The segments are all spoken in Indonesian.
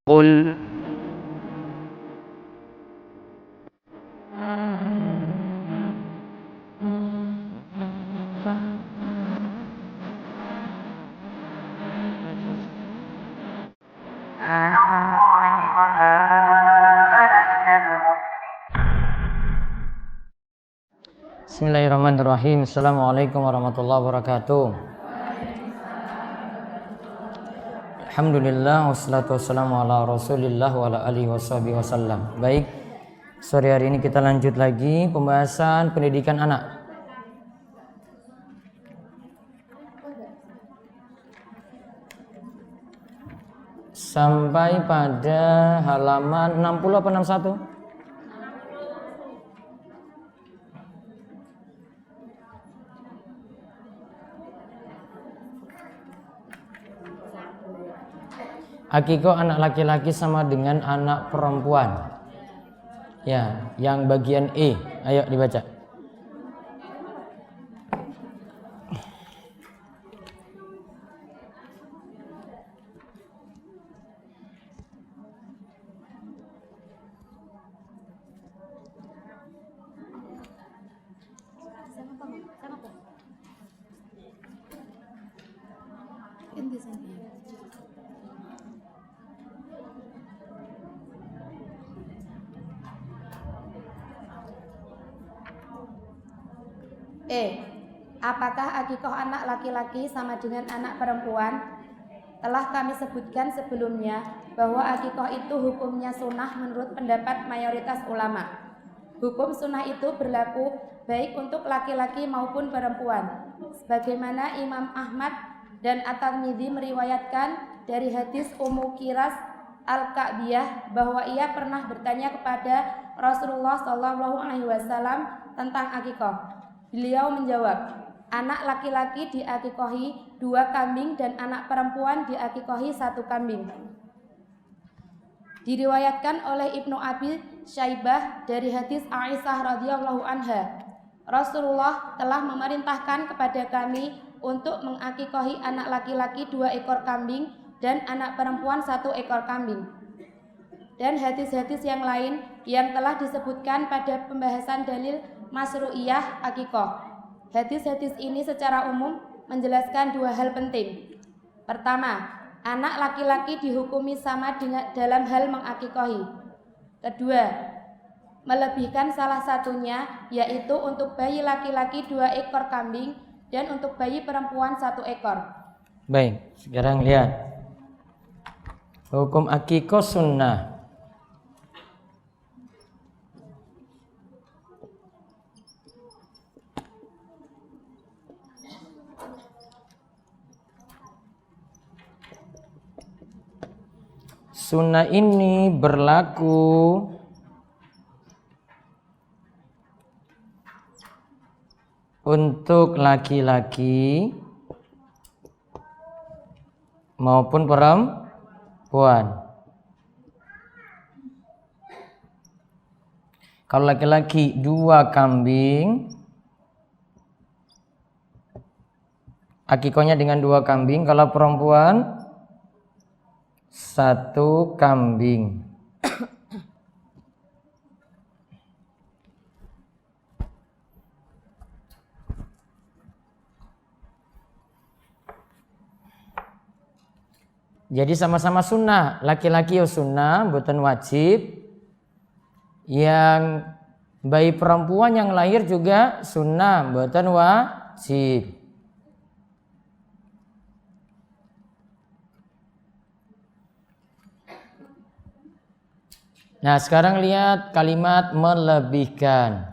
قل Bismillahirrahmanirrahim. Assalamualaikum warahmatullahi wabarakatuh. Alhamdulillah wassalatu wassalamu ala Rasulillah wa ala alihi washabihi wasallam. Baik, sore hari ini kita lanjut lagi pembahasan pendidikan anak. Sampai pada halaman 60 apa 61? Akikoh anak laki-laki sama dengan anak perempuan. Ya, yang bagian E. Ayo dibaca. Apakah akikoh anak laki-laki sama dengan anak perempuan? Telah kami sebutkan sebelumnya bahwa akikoh itu hukumnya sunnah menurut pendapat mayoritas ulama. Hukum sunnah itu berlaku baik untuk laki-laki maupun perempuan. Sebagaimana Imam Ahmad dan At-Tirmidzi meriwayatkan dari hadis Ummu Qiras Al-Ka'biyah bahwa ia pernah bertanya kepada Rasulullah SAW tentang akikoh. Beliau menjawab, anak laki-laki diakikohi 2 kambing dan anak perempuan diakikohi 1 kambing. Diriwayatkan oleh Ibnu Abi Syaibah dari hadis Aisyah radhiyallahu anha, Rasulullah telah memerintahkan kepada kami untuk mengakikohi anak laki-laki 2 ekor kambing dan anak perempuan 1 ekor kambing. Dan hadis-hadis yang lain yang telah disebutkan pada pembahasan dalil masyru'iyah akikoh. Hadis-hadis ini secara umum menjelaskan 2 hal penting. Pertama, anak laki-laki dihukumi sama dalam hal mengakikohi. Kedua, melebihkan salah satunya, yaitu untuk bayi laki-laki 2 ekor kambing dan untuk bayi perempuan 1 ekor. Baik, sekarang lihat hukum akikoh sunnah. Sunnah ini berlaku untuk laki-laki maupun perempuan. Kalau laki-laki 2 kambing, akikohnya dengan 2 kambing. Kalau perempuan 1 kambing. Jadi sama-sama sunnah. Laki-laki ya sunnah, mboten wajib. Yang bayi perempuan yang lahir juga sunnah, mboten wajib. Nah, sekarang lihat kalimat melebihkan.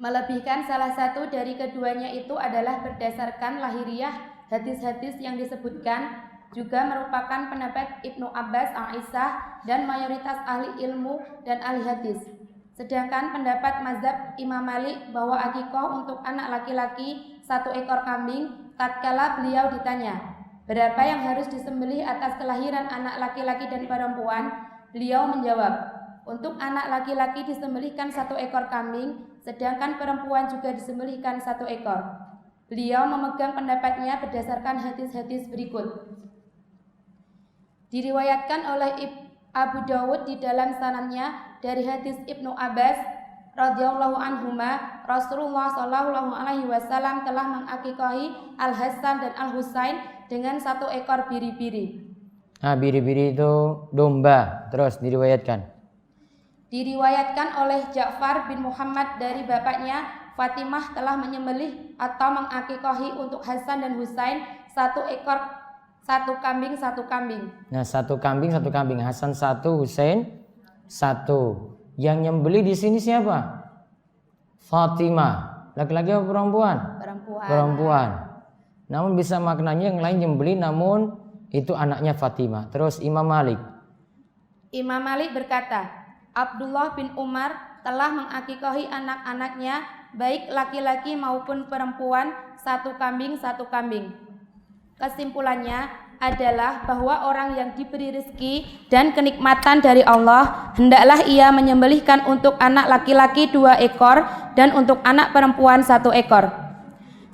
Melebihkan salah satu dari keduanya itu adalah berdasarkan lahiriah hadis-hadis yang disebutkan, juga merupakan pendapat Ibnu Abbas, Aisyah, dan mayoritas ahli ilmu dan ahli hadis. Sedangkan pendapat mazhab Imam Malik bahwa akikoh untuk anak laki-laki 1 ekor kambing, tatkala beliau ditanya, berapa yang harus disembelih atas kelahiran anak laki-laki dan perempuan? Beliau menjawab, untuk anak laki-laki disembelihkan 1 ekor kambing, sedangkan perempuan juga disembelihkan 1 ekor. Beliau memegang pendapatnya berdasarkan hadis-hadis berikut. Diriwayatkan oleh Abu Dawud di dalam sanadnya dari hadis Ibnu Abbas radhiyallahu anhuma, Rasulullah shallallahu alaihi wasallam telah mengakikahi Al Hasan dan Al Husain dengan 1 ekor biri-biri. Nah, biri-biri itu domba. Terus diriwayatkan. Diriwayatkan oleh Ja'far bin Muhammad dari bapaknya, Fatimah telah menyembelih atau mengakikahi untuk Hasan dan Husain 1 ekor, 1 kambing, 1 kambing. Nah, 1 kambing, 1 kambing. Hasan 1, Husain 1. Yang nyembelih di sini siapa? Fatimah. Laki-laki atau perempuan? Perempuan. Namun bisa maknanya yang lain nyembelih, namun itu anaknya Fatimah. Terus Imam Malik. Imam Malik berkata, Abdullah bin Umar telah mengakikahi anak-anaknya baik laki-laki maupun perempuan 1 kambing, 1 kambing. Kesimpulannya adalah bahwa orang yang diberi rezeki dan kenikmatan dari Allah hendaklah ia menyembelihkan untuk anak laki-laki 2 ekor dan untuk anak perempuan 1 ekor.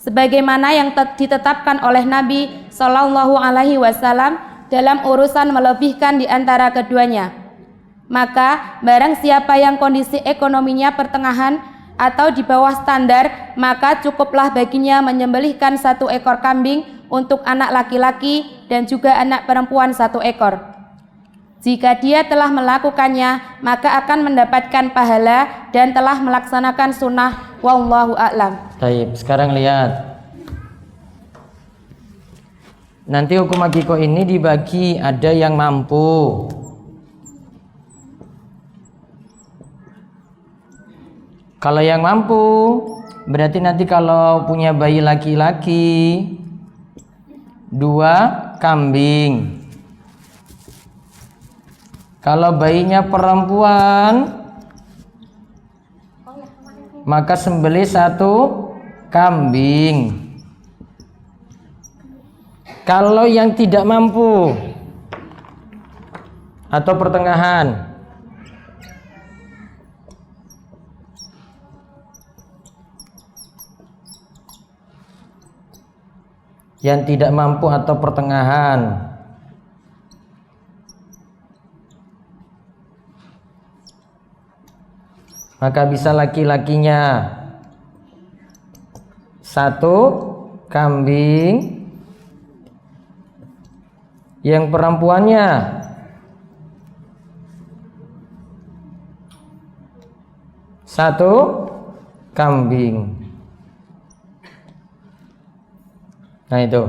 Sebagaimana yang ditetapkan oleh Nabi Shallallahu Alaihi Wasallam dalam urusan melebihkan di antara keduanya. Maka barang siapa yang kondisi ekonominya pertengahan atau di bawah standar, maka cukuplah baginya menyembelihkan 1 ekor kambing untuk anak laki-laki dan juga anak perempuan 1 ekor. Jika dia telah melakukannya, maka akan mendapatkan pahala dan telah melaksanakan sunnah. Wallahu a'lam. Baik, sekarang lihat. Nanti hukum akikoh ini dibagi, ada yang mampu. Kalau yang mampu, berarti nanti kalau punya bayi laki-laki 2 kambing. Kalau bayinya perempuan, maka sembelih 1 kambing. Kalau yang tidak mampu atau pertengahan, yang tidak mampu atau pertengahan, maka bisa laki-lakinya 1 kambing, yang perempuannya 1 kambing. Nah itu.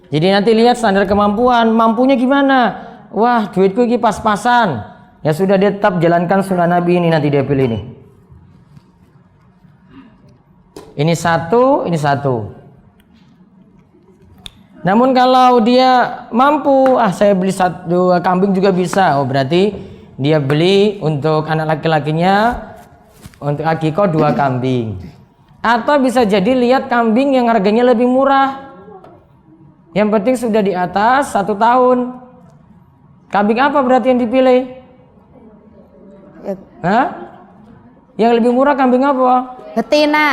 Jadi nanti lihat standar kemampuan, mampunya gimana. Wah, duitku ini pas-pasan. Ya sudah, dia tetap jalankan sunnah Nabi ini, nanti dia pilih nih. Ini 1, ini 1. Namun kalau dia mampu, saya beli 2 kambing juga bisa. Oh, berarti dia beli untuk anak laki-lakinya, untuk akikoh 2 kambing. Atau bisa jadi lihat kambing yang harganya lebih murah. Yang penting sudah di atas 1 tahun. Kambing apa berarti yang dipilih? Hah? Yang lebih murah kambing apa? Betina.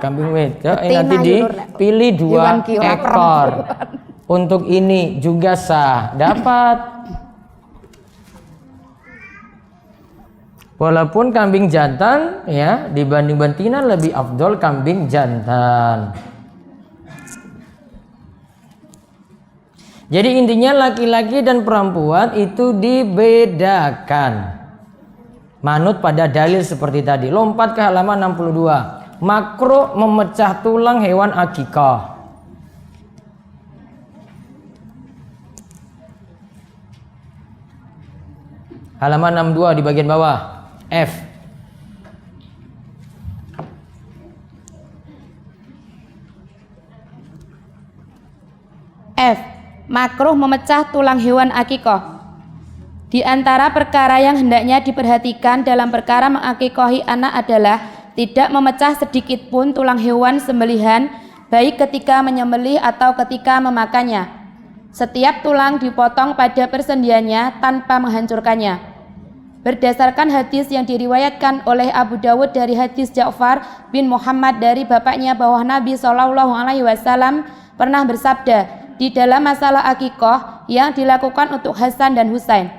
Kambing wedok. Nanti dipilih 2 ekor. Untuk ini juga sah, dapat. Walaupun kambing jantan ya dibanding betina lebih afdol kambing jantan. Jadi intinya laki-laki dan perempuan itu dibedakan. Manut pada dalil seperti tadi. Lompat ke halaman 62. Makruh memecah tulang hewan akikah. Halaman 62 di bagian bawah. F. Makruh memecah tulang hewan akikoh. Di antara perkara yang hendaknya diperhatikan dalam perkara mengakikohi anak adalah tidak memecah sedikit pun tulang hewan sembelihan, baik ketika menyembelih atau ketika memakannya. Setiap tulang dipotong pada persendiannya tanpa menghancurkannya. Berdasarkan hadis yang diriwayatkan oleh Abu Dawud dari hadis Ja'far bin Muhammad dari bapaknya bahwa Nabi SAW pernah bersabda di dalam masalah akikoh yang dilakukan untuk Hasan dan Husain,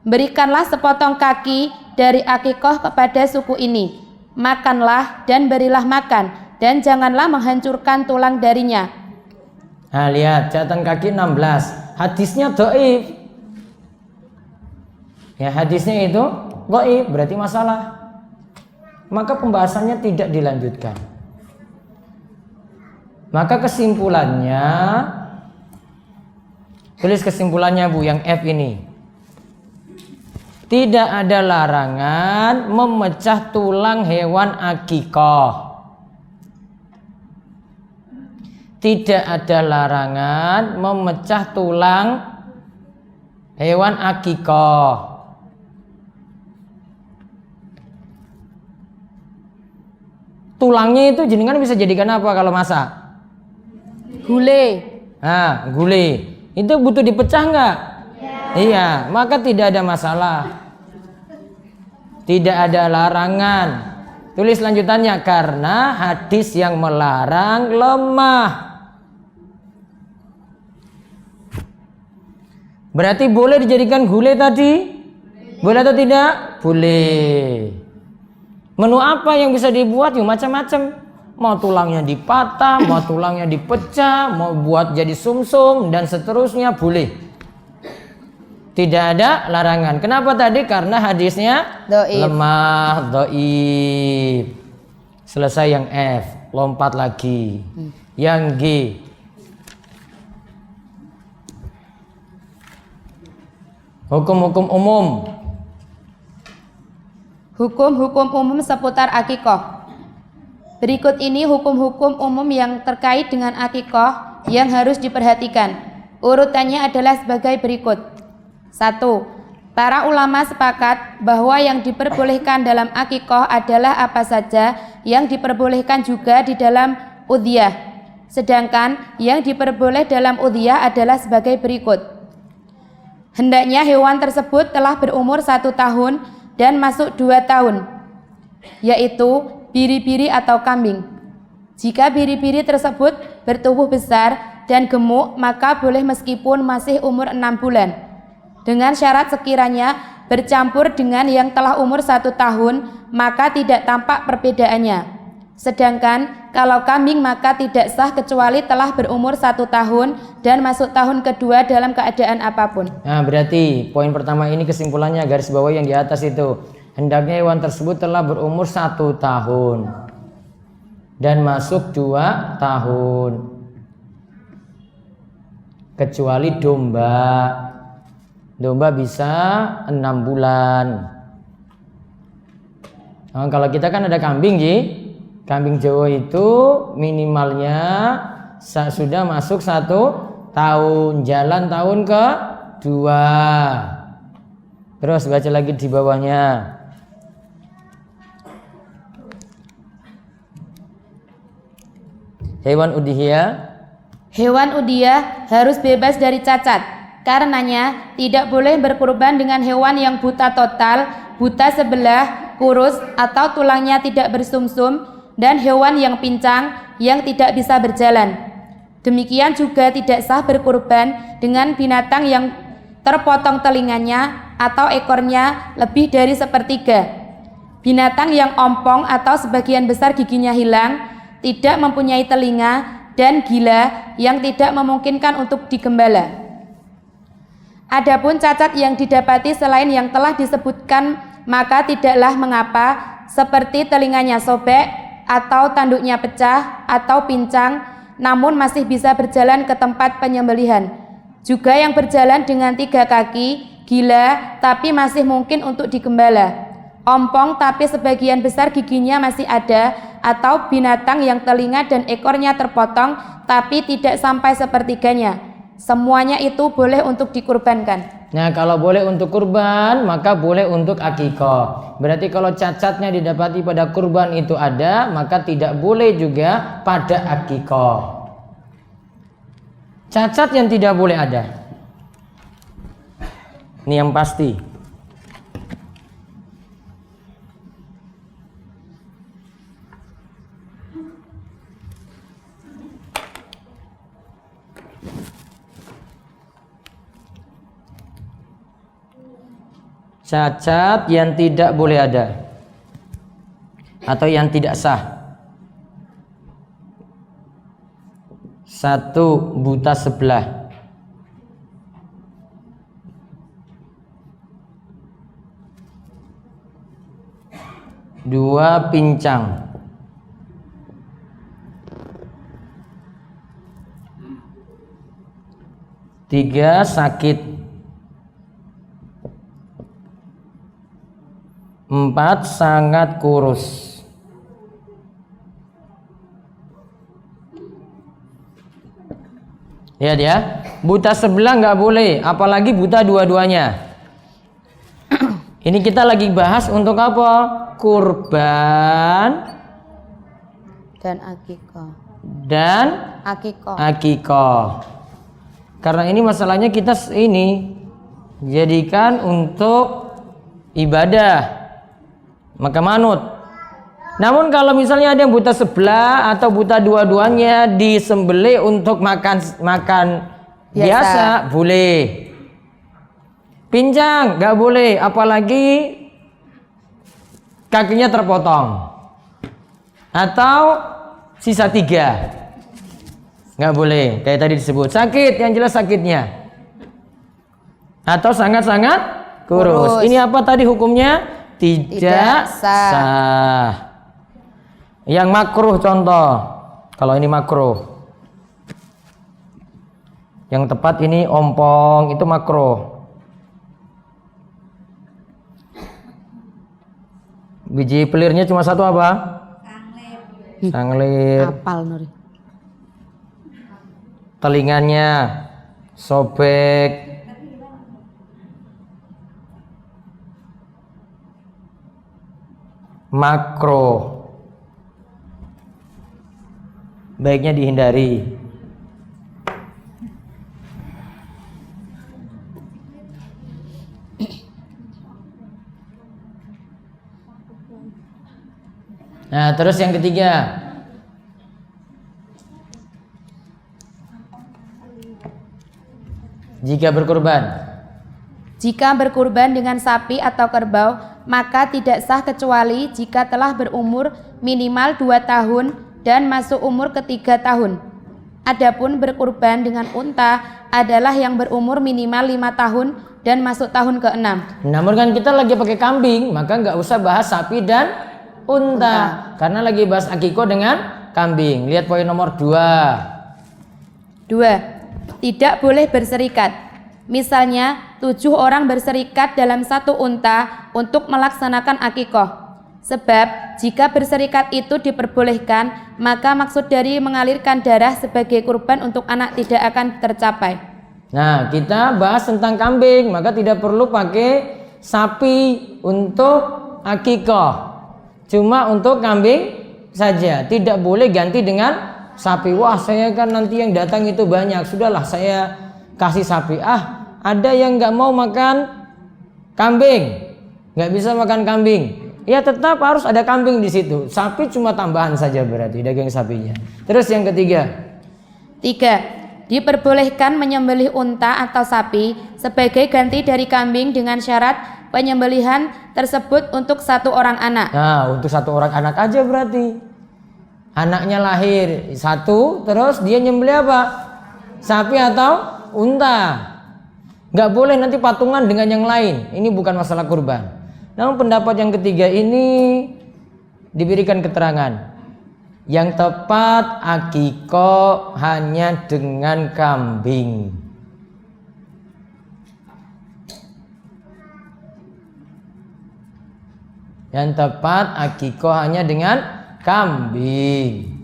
berikanlah sepotong kaki dari akikoh kepada suku ini, makanlah dan berilah makan, dan janganlah menghancurkan tulang darinya. Nah lihat catatan kaki 16, hadisnya dhaif. Ya hadisnya itu dhaif, berarti masalah. Maka pembahasannya tidak dilanjutkan. Maka kesimpulannya, tulis kesimpulannya Bu yang F ini. Tidak ada larangan memecah tulang hewan akikoh. Tidak ada larangan memecah tulang hewan akikoh. Tulangnya itu jenengan bisa jadikan apa kalau masak? Gulai. Nah, gulai. Itu butuh dipecah nggak? Iya, maka tidak ada masalah. Tidak ada larangan. Tulis lanjutannya, karena hadis yang melarang lemah. Berarti boleh dijadikan gulai tadi? Boleh atau tidak? Boleh. Menu apa yang bisa dibuat? Ya macam-macam. Mau tulangnya dipatah, mau tulangnya dipecah, mau buat jadi sumsum dan seterusnya boleh. Tidak ada larangan. Kenapa tadi? Karena hadisnya Dhaif. lemah, dhaif. Selesai yang F, lompat lagi. Yang G. Hukum-hukum umum. Hukum-hukum umum seputar akikoh. Berikut ini hukum-hukum umum yang terkait dengan akikoh yang harus diperhatikan. Urutannya adalah sebagai berikut. 1. Para ulama sepakat bahwa yang diperbolehkan dalam akikoh adalah apa saja yang diperbolehkan juga di dalam udhiyah. Sedangkan yang diperboleh dalam udhiyah adalah sebagai berikut. Hendaknya hewan tersebut telah berumur 1 tahun dan masuk 2 tahun, yaitu biri-biri atau kambing. Jika biri-biri tersebut bertubuh besar dan gemuk, maka boleh meskipun masih umur 6 bulan. Dengan syarat sekiranya bercampur dengan yang telah umur 1 tahun, maka tidak tampak perbedaannya. Sedangkan kalau kambing maka tidak sah kecuali telah berumur 1 tahun dan masuk tahun kedua dalam keadaan apapun. Nah berarti poin pertama ini kesimpulannya garis bawah yang di atas itu. Hendaknya hewan tersebut telah berumur 1 tahun dan masuk 2 tahun. Kecuali domba. Domba bisa 6 bulan. Nah, kalau kita kan ada kambing Ji. Kambing Jawa itu minimalnya sudah masuk 1 tahun, jalan tahun ke-2. Terus baca lagi di bawahnya. Hewan udhiyah. Hewan udhiyah harus bebas dari cacat. Karenanya tidak boleh berkurban dengan hewan yang buta total, buta sebelah, kurus atau tulangnya tidak bersumsum, dan hewan yang pincang yang tidak bisa berjalan. Demikian juga tidak sah berkurban dengan binatang yang terpotong telinganya atau ekornya lebih dari 1/3. Binatang yang ompong atau sebagian besar giginya hilang, tidak mempunyai telinga, dan gila yang tidak memungkinkan untuk digembala. Adapun cacat yang didapati selain yang telah disebutkan, maka tidaklah mengapa, seperti telinganya sobek atau tanduknya pecah atau pincang, namun masih bisa berjalan ke tempat penyembelihan. Juga yang berjalan dengan 3 kaki, gila tapi masih mungkin untuk digembala, ompong tapi sebagian besar giginya masih ada, atau binatang yang telinga dan ekornya terpotong tapi tidak sampai 1/3-nya. Semuanya itu boleh untuk dikurbankan. Nah kalau boleh untuk kurban maka boleh untuk akikoh. Berarti kalau cacatnya didapati pada kurban itu ada, maka tidak boleh juga pada akikoh. Cacat yang tidak boleh ada. Ini yang pasti. Cacat yang tidak boleh ada atau yang tidak sah. 1. Buta sebelah. 2. Pincang. 3. Sakit. 4. Sangat kurus. Lihat ya, buta sebelah nggak boleh, apalagi buta dua-duanya. Ini kita lagi bahas untuk apa? Kurban Dan akikah. dan Akikah. akikah. Karena ini masalahnya kita ini jadikan untuk ibadah, maka manut. Namun kalau misalnya ada yang buta sebelah atau buta dua-duanya disembelih untuk makan biasa, boleh. Pincang nggak boleh, apalagi kakinya terpotong atau sisa 3, nggak boleh. Kayak tadi disebut sakit, yang jelas sakitnya atau sangat-sangat kurus. Ini apa tadi hukumnya? Tidak sah. Yang makruh contoh, kalau ini makruh. Yang tepat ini ompong, itu makruh. Biji pelirnya cuma 1 apa? Sanglir. Apal Nuri. Telinganya sobek. Makruh. Baiknya dihindari. Nah, terus yang ketiga. Jika berkurban dengan sapi atau kerbau, maka tidak sah kecuali jika telah berumur minimal 2 tahun dan masuk umur ke-3 tahun. Adapun berkurban dengan unta adalah yang berumur minimal 5 tahun dan masuk tahun ke-6. Namun kan kita lagi pakai kambing, maka nggak usah bahas sapi dan unta. Karena lagi bahas akikoh dengan kambing. Lihat poin nomor 2. 2. Tidak boleh berserikat. Misalnya 7 orang berserikat dalam 1 unta untuk melaksanakan akikoh. Sebab jika berserikat itu diperbolehkan, maka maksud dari mengalirkan darah sebagai kurban untuk anak tidak akan tercapai. Nah, kita bahas tentang kambing, maka tidak perlu pakai sapi untuk akikoh. Cuma untuk kambing saja. Tidak boleh ganti dengan sapi. Wah, saya kan nanti yang datang itu banyak. Sudahlah, saya kasih sapi. Ada yang nggak mau makan kambing, nggak bisa makan kambing. Ya tetap harus ada kambing di situ. Sapi cuma tambahan saja berarti daging sapinya. Terus yang ketiga. 3. Diperbolehkan menyembelih unta atau sapi sebagai ganti dari kambing dengan syarat penyembelihan tersebut untuk 1 orang anak. Nah, untuk 1 orang anak aja berarti. Anaknya lahir 1, terus dia nyembelih apa? Sapi atau unta. Nggak boleh nanti patungan dengan yang lain. Ini bukan masalah kurban. Namun pendapat yang ketiga ini diberikan keterangan. Yang tepat akikoh hanya dengan kambing. Yang tepat akikoh hanya dengan kambing.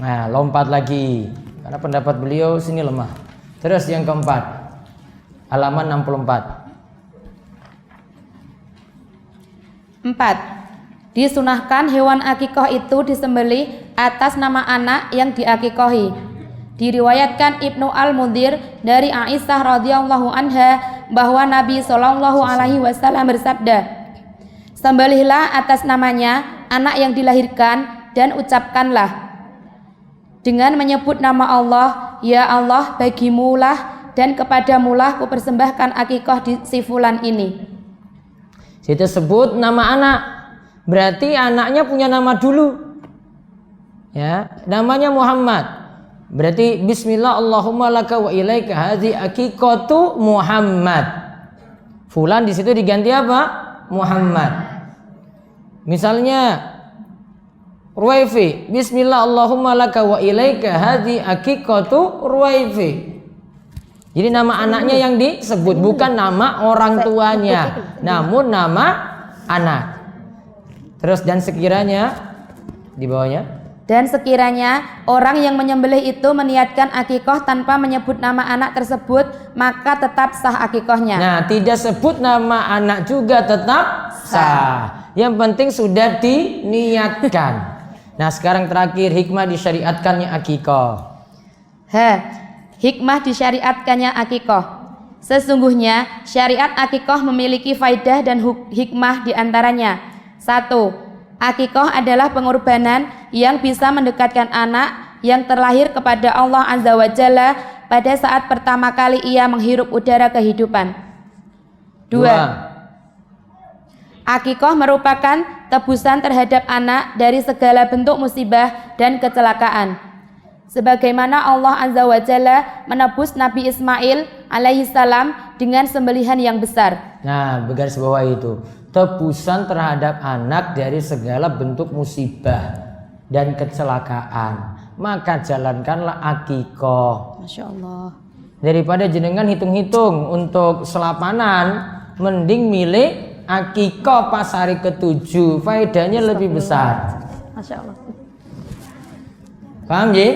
Nah, lompat lagi. Karena pendapat beliau sini lemah. Terus yang keempat, halaman 64. 4. Disunahkan hewan akikoh itu disembelih atas nama anak yang diakikohi. Diriwayatkan Ibnu Al-Mundhir dari Aisyah radhiyallahu anha bahwa Nabi Shallallahu alaihi wasallam bersabda, "Sembelihlah atas namanya anak yang dilahirkan dan ucapkanlah dengan menyebut nama Allah, ya Allah bagimulah dan kepadamulah ku persembahkan akikoh di si fulan ini. Situ sebut nama anak, berarti anaknya punya nama dulu. Ya, namanya Muhammad. Berarti bismillah Allahumma laka wa ilaika hadhi akikatu Muhammad. Fulan di situ diganti apa? Muhammad. Misalnya Ruwaifi, bismillah Allahumma laka wa ilaika hadhi akikatu Ruwaifi. Jadi nama anaknya yang disebut, bukan nama orang tuanya, namun nama anak. Terus dan sekiranya di bawahnya, dan sekiranya orang yang menyembelih itu meniatkan akikoh tanpa menyebut nama anak tersebut, maka tetap sah akikohnya. Nah, tidak sebut nama anak juga tetap sah. Yang penting sudah diniatkan. Nah, sekarang terakhir hikmah disyariatkannya akikoh. Hikmah disyariatkannya akikoh. Sesungguhnya syariat akikoh memiliki faidah dan hikmah diantaranya. 1. Akikoh adalah pengorbanan yang bisa mendekatkan anak yang terlahir kepada Allah Azza wa Jalla pada saat pertama kali ia menghirup udara kehidupan. 2. Akikoh merupakan tebusan terhadap anak dari segala bentuk musibah dan kecelakaan. Sebagaimana Allah Azza wa Jalla menebus Nabi Ismail alaihissalam dengan sembelihan yang besar. Nah, bergaris bawah itu tebusan terhadap anak dari segala bentuk musibah dan kecelakaan. Maka jalankanlah akikoh. Masya Allah. Daripada jenengan hitung-hitung untuk selapanan, mending milih akikoh pas hari ke-7. Faedahnya lebih besar. Masya Allah. Paham ya?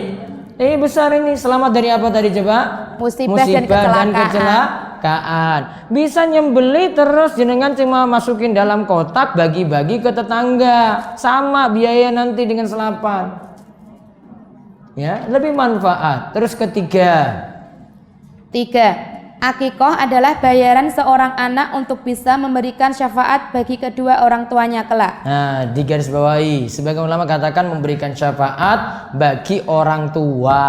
Ini besar ini. Selamat dari apa tadi coba? Musibah dan kecelakaan. Bisa nyembeli terus jenengan cuma masukin dalam kotak, bagi-bagi ke tetangga. Sama biaya nanti dengan selapan. Ya, lebih manfaat. Terus ketiga. 3. Akikoh adalah bayaran seorang anak untuk bisa memberikan syafaat bagi kedua orang tuanya kelak. Nah, di garis bawahi, sebagian ulama katakan memberikan syafaat bagi orang tua.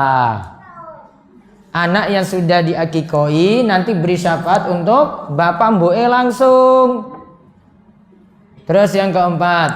Anak yang sudah diakikoi nanti beri syafaat untuk bapak mboe langsung. Terus yang keempat.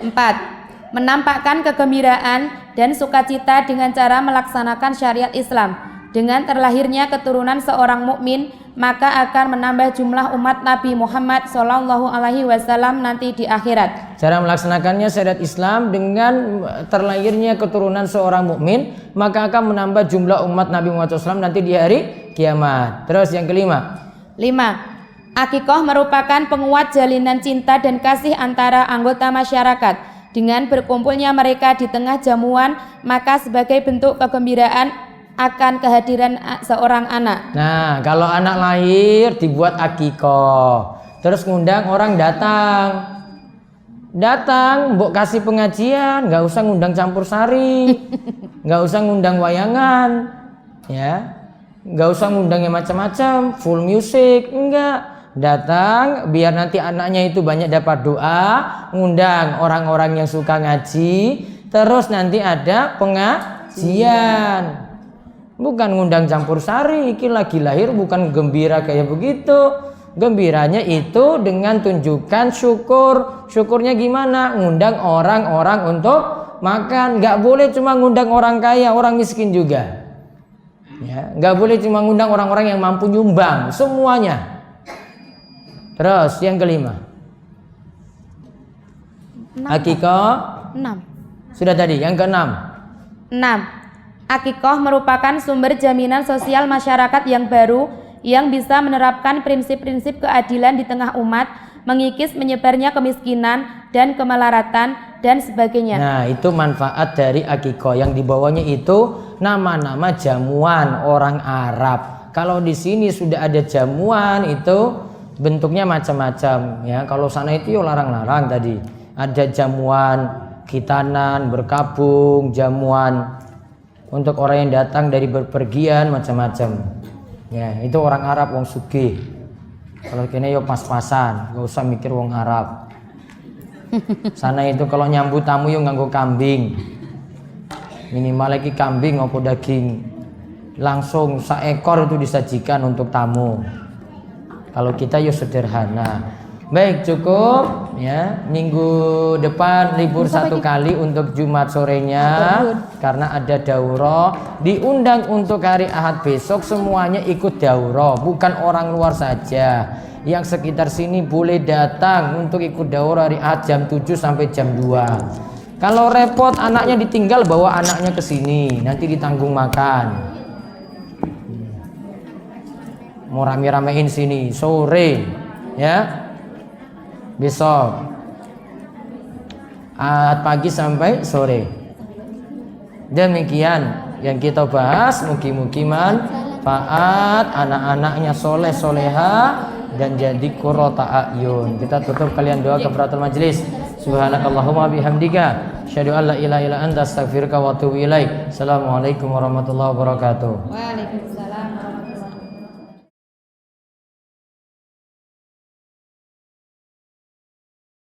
4. Menampakkan kegembiraan dan sukacita dengan cara melaksanakan syariat Islam. Dengan terlahirnya keturunan seorang mukmin, maka akan menambah jumlah umat Nabi Muhammad SAW nanti di akhirat. Cara melaksanakannya syariat Islam dengan terlahirnya keturunan seorang mukmin, maka akan menambah jumlah umat Nabi Muhammad SAW nanti di hari kiamat. Terus yang kelima. 5. Akikoh merupakan penguat jalinan cinta dan kasih antara anggota masyarakat. Dengan berkumpulnya mereka di tengah jamuan, maka sebagai bentuk kegembiraan akan kehadiran seorang anak. Nah, kalau anak lahir dibuat akikoh, terus ngundang orang datang, mbok kasih pengajian, nggak usah ngundang campur sari, nggak usah ngundang wayangan, ya, nggak usah ngundang yang macam-macam, full music, enggak. Datang biar nanti anaknya itu banyak dapat doa, ngundang orang-orang yang suka ngaji, terus nanti ada pengajian. Bukan ngundang campur sari, iki lagi lahir bukan gembira kayak begitu. Gembiranya itu dengan tunjukkan syukur. Syukurnya gimana? Ngundang orang-orang untuk makan. Gak boleh cuma ngundang orang kaya, orang miskin juga. Ya, gak boleh cuma ngundang orang-orang yang mampu nyumbang, semuanya. Terus yang kelima. Akikoh 6. Sudah tadi, yang keenam. 6. Akikoh merupakan sumber jaminan sosial masyarakat yang baru yang bisa menerapkan prinsip-prinsip keadilan di tengah umat, mengikis menyebarnya kemiskinan dan kemelaratan dan sebagainya. Nah, itu manfaat dari akikoh. Yang dibawanya itu nama-nama jamuan orang Arab. Kalau di sini sudah ada jamuan itu bentuknya macam-macam ya. Kalau sana itu larang-larang tadi. Ada jamuan khitanan, berkabung, jamuan untuk orang yang datang dari berpergian macam-macam. Ya, itu orang Arab wong sugih. Kalau kene yo pas-pasan, gak usah mikir wong Arab. Sana itu kalau nyambut tamu yo nganggo kambing. Minimal lagi kambing apa daging. Langsung seekor itu disajikan untuk tamu. Kalau kita yo sederhana. Baik, cukup ya. Minggu depan libur satu kali untuk Jumat sorenya karena ada daurah. Diundang untuk hari Ahad besok semuanya ikut daurah, bukan orang luar saja. Yang sekitar sini boleh datang untuk ikut daurah hari Ahad jam 7 sampai jam 2. Kalau repot anaknya ditinggal, bawa anaknya ke sini, nanti ditanggung makan. Mau rame-ramein sini sore ya. Besok Ahad pagi sampai sore. Demikian yang kita bahas. Mugi-mugi manfaat, anak-anaknya soleh soleha dan jadi qurrata a'yun. Kita tutup kalian doa kafaratul majlis. Subhanakallahumma bihamdika asyhadu an la ilaha illa anta astaghfiruka wa atubu ilaik. Assalamualaikum warahmatullahi wabarakatuh.